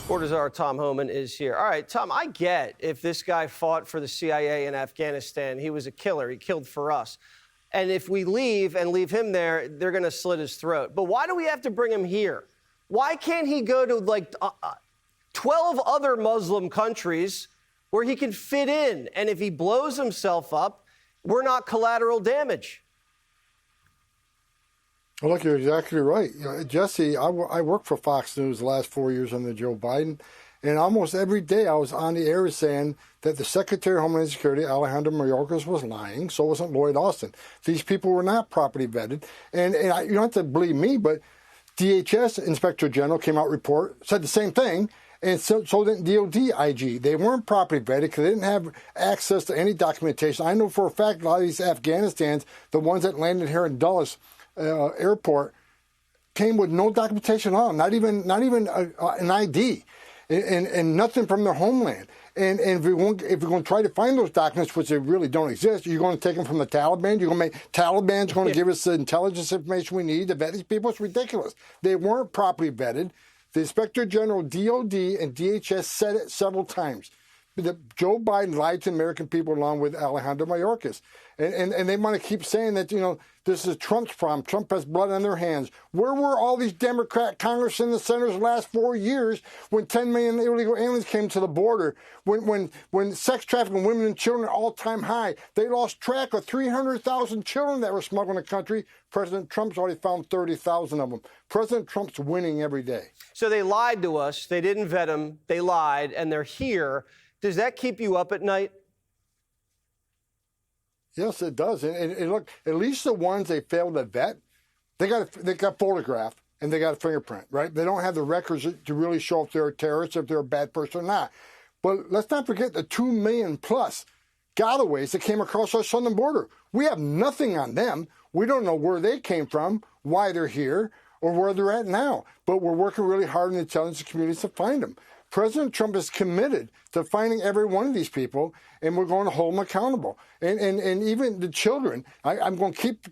Border czar Tom Homan is here. All right, Tom, I get if this guy fought for the CIA in Afghanistan, he was a killer. He killed for us. And if we leave and leave him there, they're going to slit his throat. But why do we have to bring him here? Why can't he go to like 12 other Muslim countries where he can fit in? And if he blows himself up, we're not collateral damage. Well, look, you're exactly right. You know, Jesse, I worked for Fox News the last 4 years under Joe Biden, and almost every day I was on the air saying that the Secretary of Homeland Security, Alejandro Mayorkas, was lying. So wasn't Lloyd Austin. These people were not properly vetted. And you don't have to believe me, but DHS Inspector General came out report, said the same thing, and so didn't DOD IG. They weren't properly vetted because they didn't have access to any documentation. I know for a fact a lot of these Afghanistans, the ones that landed here in Dulles airport, came with no documentation at all, not even an ID, and nothing from their homeland. And if we're going to try to find those documents, which they really don't exist, you're going to take them from the Taliban. You're going to make Taliban's going to give us the intelligence information we need to vet these people. It's ridiculous. They weren't properly vetted. The Inspector General, DOD, and DHS said it several times. Joe Biden lied to the American people along with Alejandro Mayorkas. And they want to keep saying that, you know, this is Trump's problem. Trump has blood on their hands. Where were all these Democrat congressmen and senators the last 4 years when 10 million illegal aliens came to the border? When sex trafficking, women and children at all-time high. They lost track of 300,000 children that were smuggled in the country. President Trump's already found 30,000 of them. President Trump's winning every day. So they lied to us. They didn't vet them. They lied, and they're here. Does that keep you up at night? Yes, it does. And look, at least the ones they failed to vet, they got photographed and they got a fingerprint, right? They don't have the records to really show if they're a terrorist, if they're a bad person or not. But let's not forget the 2 million plus gotaways that came across our southern border. We have nothing on them. We don't know where they came from, why they're here, or where they're at now. But we're working really hard in the intelligence communities to find them. President Trump is committed to finding every one of these people, and we're going to hold them accountable. And even the children, I'm going to keep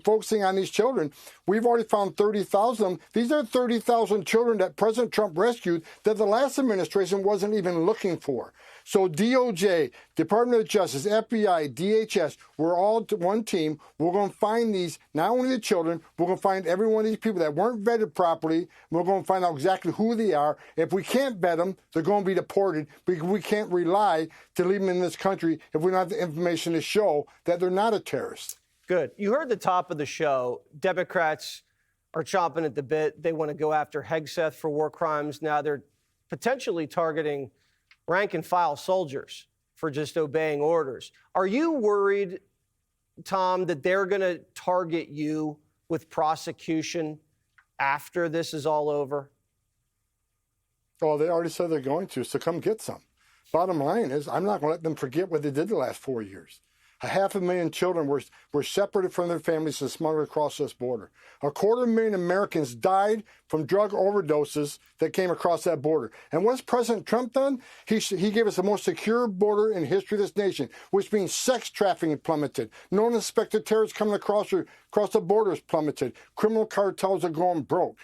focusing on these children. We've already found 30,000 of them. These are 30,000 children that President Trump rescued that the last administration wasn't even looking for. So DOJ, Department of Justice, FBI, DHS, we're all one team. We're going to find these, not only the children, we're going to find every one of these people that weren't vetted properly. We're going to find out exactly who they are. If we can't vet them, they're going to be deported because we can't rely to leave them in this country if we don't have the information to show that they're not a terrorist. Good. You heard the top of the show. Democrats are chomping at the bit. They want to go after Hegseth for war crimes. Now they're potentially targeting rank-and-file soldiers for just obeying orders. Are you worried, Tom, that they're going to target you with prosecution after this is all over? Oh, they already said they're going to, so come get some. Bottom line is, I'm not going to let them forget what they did the last 4 years. 500,000 children were separated from their families and smuggled across this border. 250,000 Americans died from drug overdoses that came across that border. And what's President Trump done? He gave us the most secure border in history of this nation, which means sex trafficking plummeted. No unsuspected terrorists coming across the borders plummeted. Criminal cartels are going broke.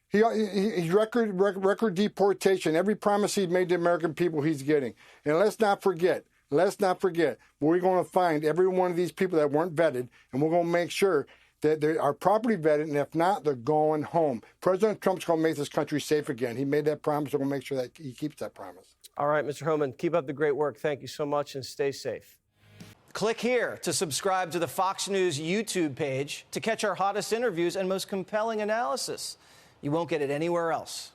He's record deportation. Every promise he made to the American people, he's getting. And let's not forget, we're going to find every one of these people that weren't vetted, and we're going to make sure that they are properly vetted, and if not, they're going home. President Trump's going to make this country safe again. He made that promise. We're going to make sure that he keeps that promise. All right, Mr. Homan, keep up the great work. Thank you so much, and stay safe. Click here to subscribe to the Fox News YouTube page to catch our hottest interviews and most compelling analysis. You won't get it anywhere else.